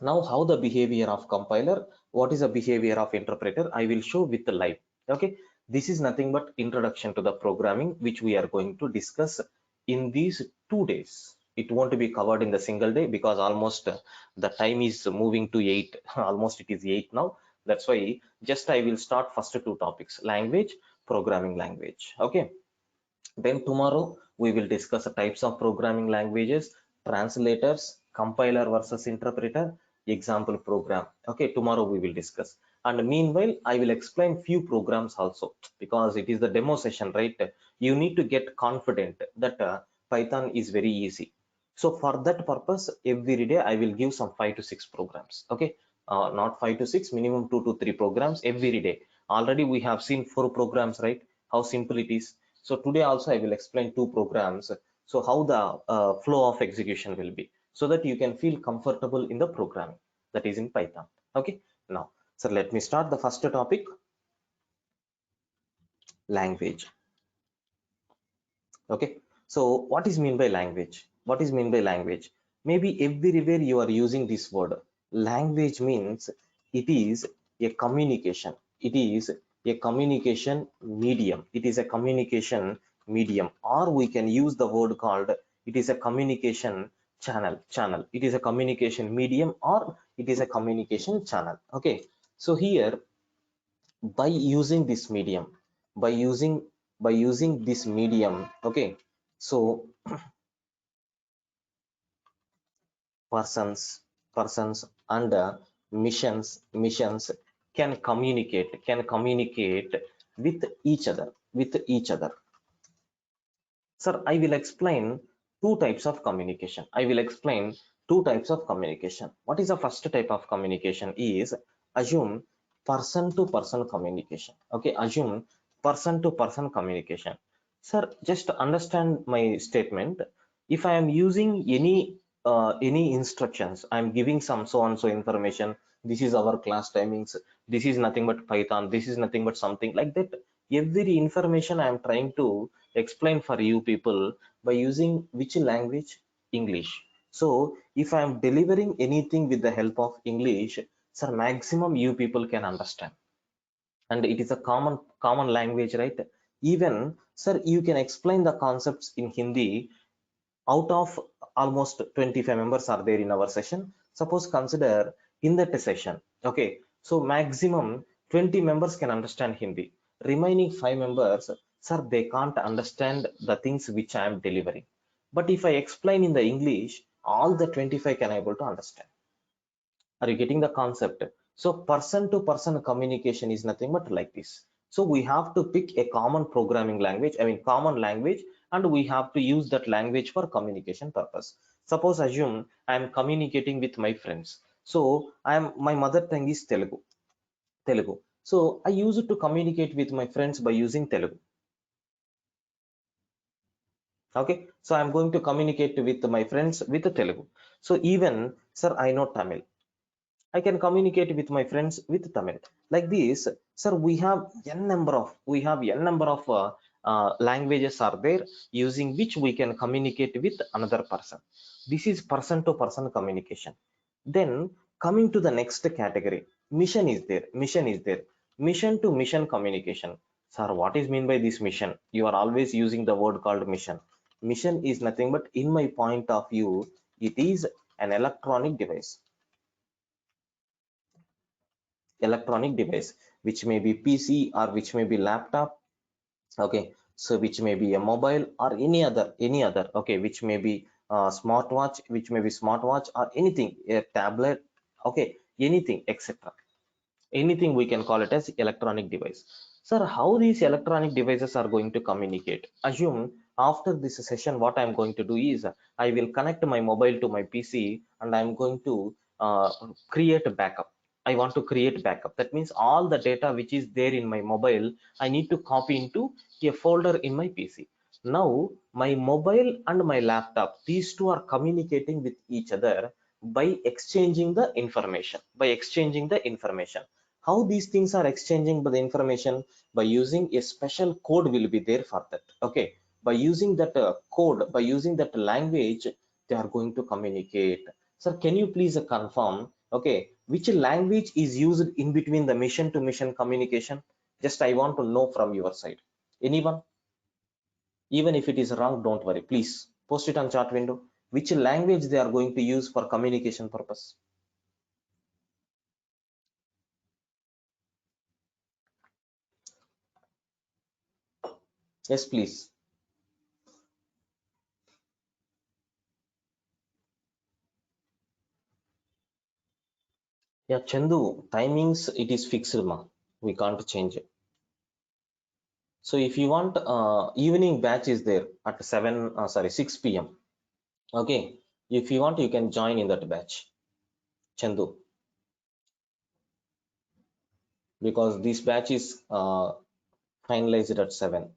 Now how the behavior of compiler, what is the behavior of interpreter, I will show with the live. Okay, this is nothing but introduction to the programming which we are going to discuss in these 2 days. It won't be covered in the single day because almost the time is moving to 8. Almost it is 8 now. That's why just I will start first two topics, language, programming language. Okay, then tomorrow we will discuss the types of programming languages, translators, compiler versus interpreter, example program. Okay, tomorrow we will discuss. And meanwhile, I will explain few programs also because it is the demo session, right? You need to get confident that Python is very easy. So for that purpose, every day I will give some 5 to 6 programs. Okay, not 5 to 6, minimum 2 to 3 programs every day. Already we have seen 4 programs, right? How simple it is. So today also I will explain 2 programs. So how the flow of execution will be so that you can feel comfortable in the programming that is in Python. Okay, now, so let me start the first topic, language. Okay, so what is mean by language? What is mean by language? Maybe everywhere you are using this word. Language means it is a communication. It is a communication medium. It is a communication medium, or we can use the word called it is a communication channel. It is a communication medium or it is a communication channel. Okay, so here by using this medium, by using by using this medium. Okay, so persons and missions can communicate with each other. Sir, I will explain two types of communication. What is the first type of communication is, assume person to person communication. Okay, assume person to person communication. Sir, just understand my statement. If I am using any instructions, I am giving some so and so information. This is our class timings. This is nothing but Python. This is nothing but something like that. Every information I am trying to explain for you people by using which language? English. So if I am delivering anything with the help of English, sir, maximum you people can understand, and it is a common language, right? Even, sir, you can explain the concepts in Hindi. Out of almost 25 members are there in our session, suppose consider in that session, okay, so maximum 20 members can understand Hindi. Remaining 5 members, sir, they can't understand the things which I am delivering. But if I explain in the English, all the 25 can able to understand. Are you getting the concept? So person to person communication is nothing but like this. So we have to pick a common programming language, I mean common language, and we have to use that language for communication purpose. Suppose assume I am communicating with my friends. So my mother tongue is Telugu. So I use it to communicate with my friends by using Telugu. Okay, so I'm going to communicate with my friends with Telugu. So even, sir, I know Tamil. I can communicate with my friends with Tamil. Like this, sir, we have n number of languages are there using which we can communicate with another person. This is person to person communication. Then coming to the next category, mission to mission communication. Sir, what is mean by this mission? You are always using the word called mission. Mission is nothing but, in my point of view, it is an electronic device which may be PC or which may be laptop. Okay, so which may be a mobile or any other, okay, which may be smartwatch or anything, a tablet, okay, anything, etc. Anything we can call it as electronic device. Sir, how these electronic devices are going to communicate? Assume after this session, what I'm going to do is I will connect my mobile to my PC and I'm going to create a backup. I want to create backup. That means all the data which is there in my mobile, I need to copy into a folder in my PC. Now my mobile and my laptop, these two are communicating with each other by exchanging the information. How these things are exchanging the information? By using a special code will be there for that. Okay, by using that code, by using that language, they are going to communicate. Sir, can you please confirm, okay, which language is used in between the mission to mission communication? Just I want to know from your side. Anyone? Even if it is wrong, don't worry, please post it on chat window. Which language they are going to use for communication purpose? Yes, please. Yeah, Chandu, timings, it is fixed, ma. We can't change it. So if you want, evening batch is there at 6 p.m. Okay. If you want, you can join in that batch, Chandu, because this batch is finalized at 7.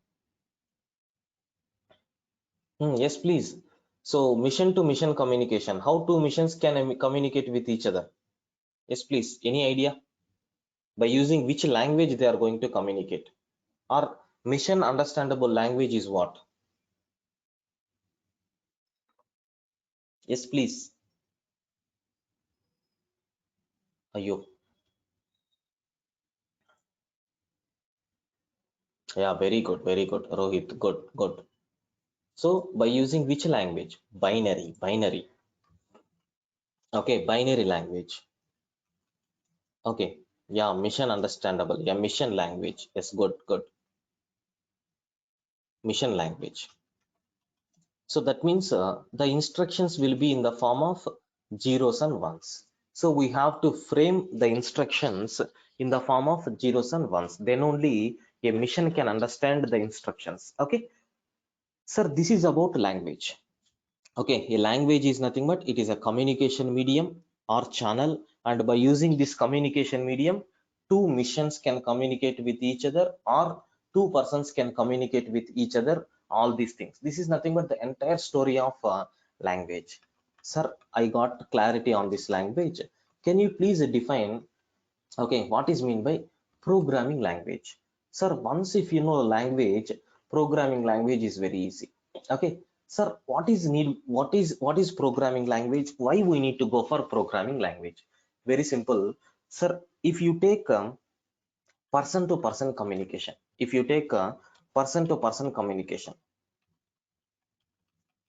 Yes, please. So mission to mission communication, how two missions can communicate with each other? Yes, please. Any idea? By using which language they are going to communicate? Or mission understandable language is what? Yes, please. Ayo. Yeah, very good, Rohit. Good, good. So by using which language? Binary. Okay, binary language. Okay. Yeah, mission understandable. Yeah, mission language. Yes, good, good. mission language. So that means the instructions will be in the form of zeros and ones. So we have to frame the instructions in the form of zeros and ones. Then only a mission can understand the instructions. Okay. Sir, this is about language. Okay. A language is nothing but it is a communication medium or channel. And by using this communication medium, two missions can communicate with each other or two persons can communicate with each other, all these things. This is nothing but the entire story of language. Sir, I got clarity on this language. Can you please define, okay, what is mean by programming language? Sir, once if you know language, programming language is very easy. Okay. Sir, what is programming language? Why we need to go for programming language? Very simple. Sir, if you take person to person communication, if you take person to person communication,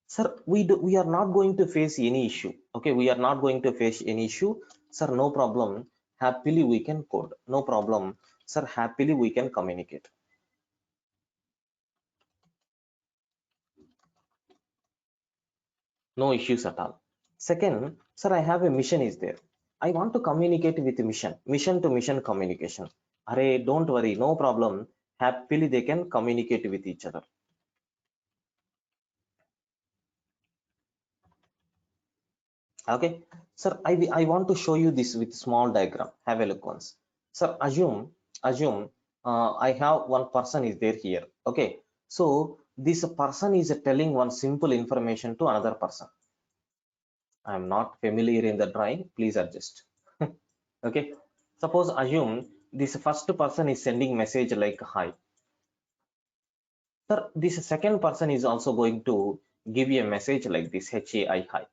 sir, we are not going to face any issue. Okay, we are not going to face any issue. Sir, no problem. Happily we can code. No problem. Sir, happily we can communicate. No issues at all. Second, sir, I have a mission is there. I want to communicate with mission. Mission to mission communication. Array, don't worry, no problem. Happily they can communicate with each other. Okay, sir, I want to show you this with small diagram. Have a look once. Sir, assume I have one person is there here. Okay, so this person is telling one simple information to another person. I am not familiar in the drawing. Please adjust. Okay, suppose assume this first person is sending message like hi. Sir, this second person is also going to give you a message like this HAI hi.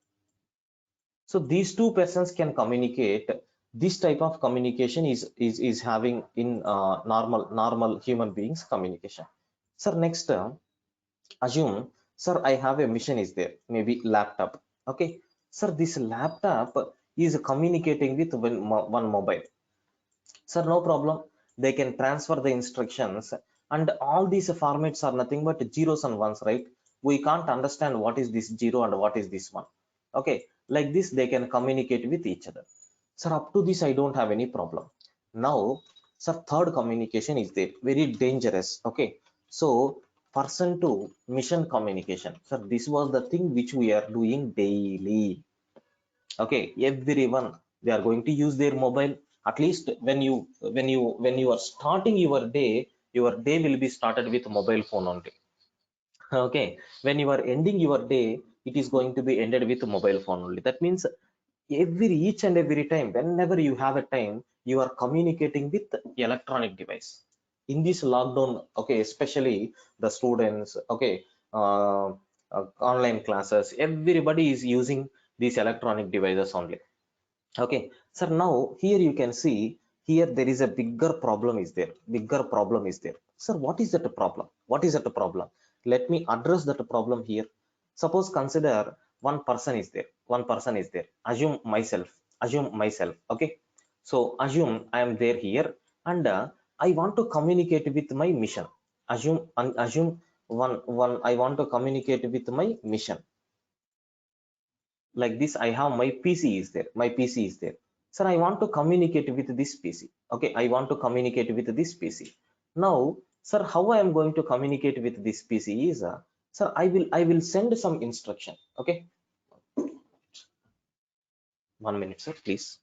So these two persons can communicate. This type of communication is having in normal human beings communication. Sir, next assume, sir, I have a mission is there, maybe laptop. Okay, sir, this laptop is communicating with one mobile. Sir, no problem. They can transfer the instructions, and all these formats are nothing but zeros and ones, right? We can't understand what is this zero and what is this one. Okay, like this, they can communicate with each other. Sir, up to this, I don't have any problem. Now, sir, third communication is there, very dangerous. Okay, so person to mission communication. Sir, this was the thing which we are doing daily. Okay, everyone, they are going to use their mobile. At least when you are starting your day will be started with mobile phone only. Okay, when you are ending your day, it is going to be ended with mobile phone only. That means each and every time, whenever you have a time, you are communicating with electronic device. In this lockdown, okay, especially the students, okay, uh, online classes, everybody is using these electronic devices only. Okay, sir, now here you can see, here there is a bigger problem is there. Sir, what is that problem? What is that problem? Let me address that problem here. Suppose consider one person is there. Assume myself. Okay, so assume I am there here, and I want to communicate with my mission. Assume one I want to communicate with my mission. Like this, I have my PC is there. Sir, I want to communicate with this PC. Okay, I want to communicate with this PC. Now, sir, how I am going to communicate with this PC is, sir, I will send some instruction. Okay, 1 minute, sir, please.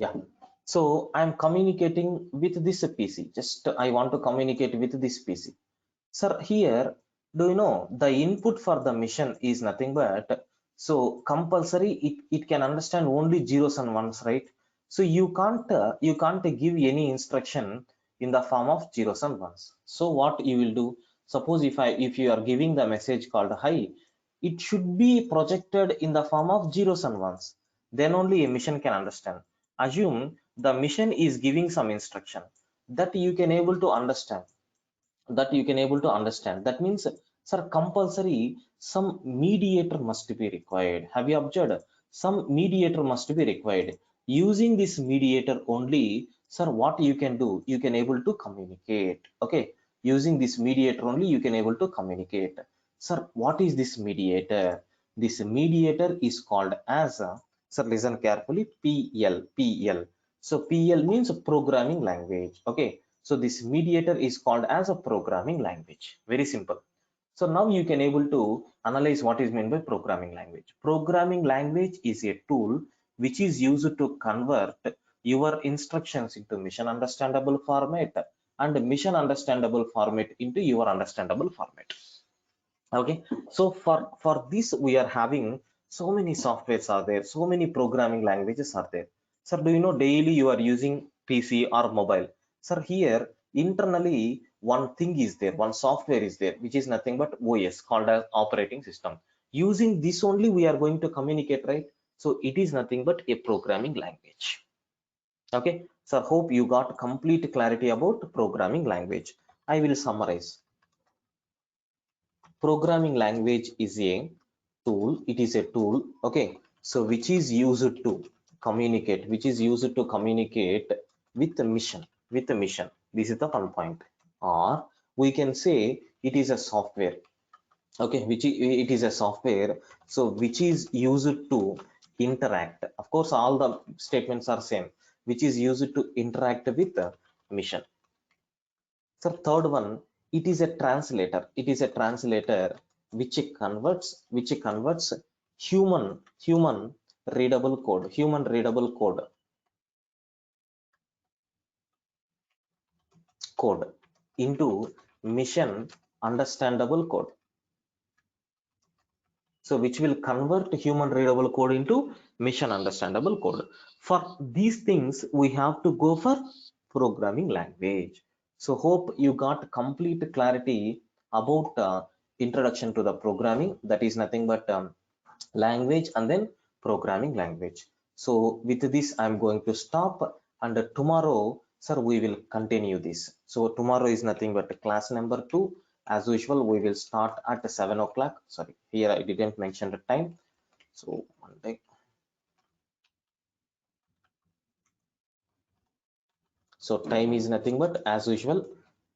Yeah, so I'm communicating with this PC. Just I want to communicate with this PC. Sir, here, do you know the input for the mission is nothing but, so compulsory, it can understand only zeros and ones, right? So you can't give any instruction in the form of zeros and ones. So what you will do? Suppose if you are giving the message called hi, it should be projected in the form of zeros and ones. Then only a machine can understand. Assume the machine is giving some instruction that you can able to understand. That means, sir, compulsory some mediator must be required. Have you observed? Some mediator must be required. Using this mediator only, sir, what you can do? You can able to communicate. Okay. Using this mediator only, you can able to communicate. Sir, what is this mediator? This mediator is called as, sir, listen carefully, PL. So PL means programming language. Okay. So this mediator is called as a programming language. Very simple. So now you can able to analyze what is meant by programming language. Programming language is a tool which is used to convert your instructions into mission understandable format and mission understandable format into your understandable format. Okay. So for this we are having so many softwares are there, so many programming languages are there. Sir, do you know daily you are using PC or mobile? Sir, here internally one thing is there, one software is there, which is nothing but OS, called as operating system. Using this only we are going to communicate, right? So it is nothing but a programming language. Okay. So hope you got complete clarity about programming language. I will summarize. Programming language is a tool. It is a tool, okay, so which is used to communicate with the mission. This is the one point. Or we can say it is a software, okay, it is a software, so which is used to interact. Of course all the statements are same, which is used to interact with the mission. So third one, it is a translator. It is a translator which converts human code into mission understandable code. So which will convert human readable code into mission understandable code. For these things, we have to go for programming language. So hope you got complete clarity about introduction to the programming. That is nothing but language and then programming language. So with this, I'm going to stop, and tomorrow, sir, we will continue this. So tomorrow is nothing but class number 2. As usual, we will start at 7 o'clock. Sorry, here I didn't mention the time. So Monday. So time is nothing but as usual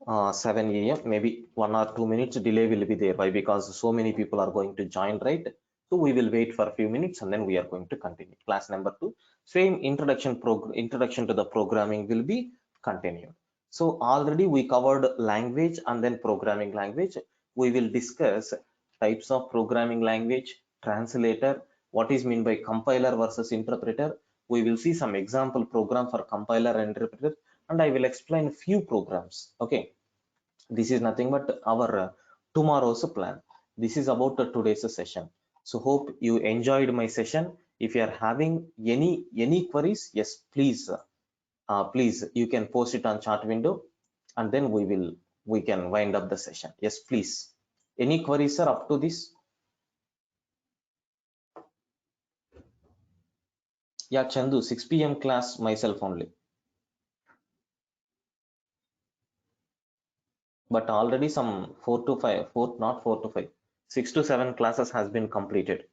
7 a.m. Maybe 1 or 2 minutes delay will be there. Why? Because so many people are going to join, right? So we will wait for a few minutes and then we are going to continue. Class number 2, same introduction to the programming will be continued. So already we covered language and then programming language. We will discuss types of programming language, translator, what is meant by compiler versus interpreter. We will see some example program for compiler and interpreter, and I will explain few programs. Okay, this is nothing but our tomorrow's plan. This is about today's session. So hope you enjoyed my session. If you are having any queries, yes, please you can post it on chat window, and then we can wind up the session. Yes, please. Any queries, sir, up to this? Yeah, Chandu, 6 p.m. class myself only. But already some 4 to 5, not 4 to 5, 6 to 7 classes has been completed.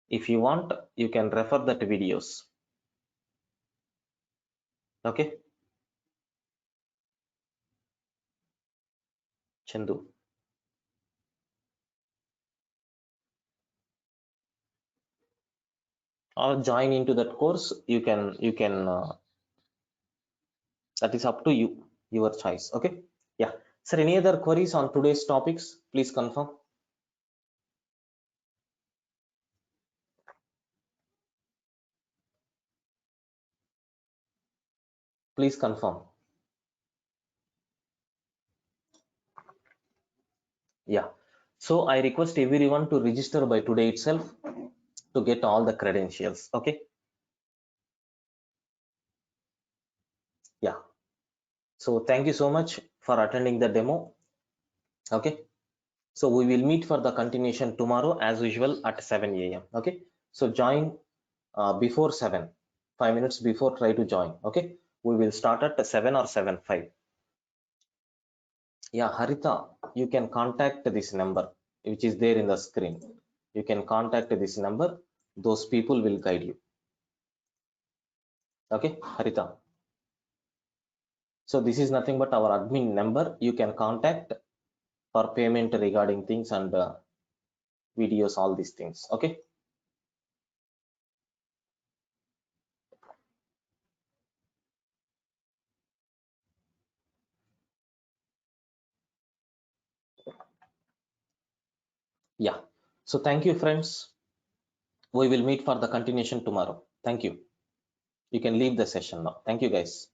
If you want, you can refer that videos. Okay, Chandu. Or join into that course. You can. That is up to you, your choice. Okay. Yeah. Sir, any other queries on today's topics? Please confirm. Please confirm. Yeah. So I request everyone to register by today itself to get all the credentials. Okay. Yeah. So thank you so much for attending the demo. Okay, so we will meet for the continuation tomorrow as usual at 7 a.m. Okay, so join before 7, 5 minutes before, try to join. Okay, we will start at 7 or 7:05. Yeah, Harita, you can contact this number which is there in the screen. You can contact this number, those people will guide you. Okay, Harita, so this is nothing but our admin number. You can contact for payment regarding things and videos, all these things. Okay, yeah, so thank you friends. We will meet for the continuation tomorrow. Thank you. You can leave the session now. Thank you guys.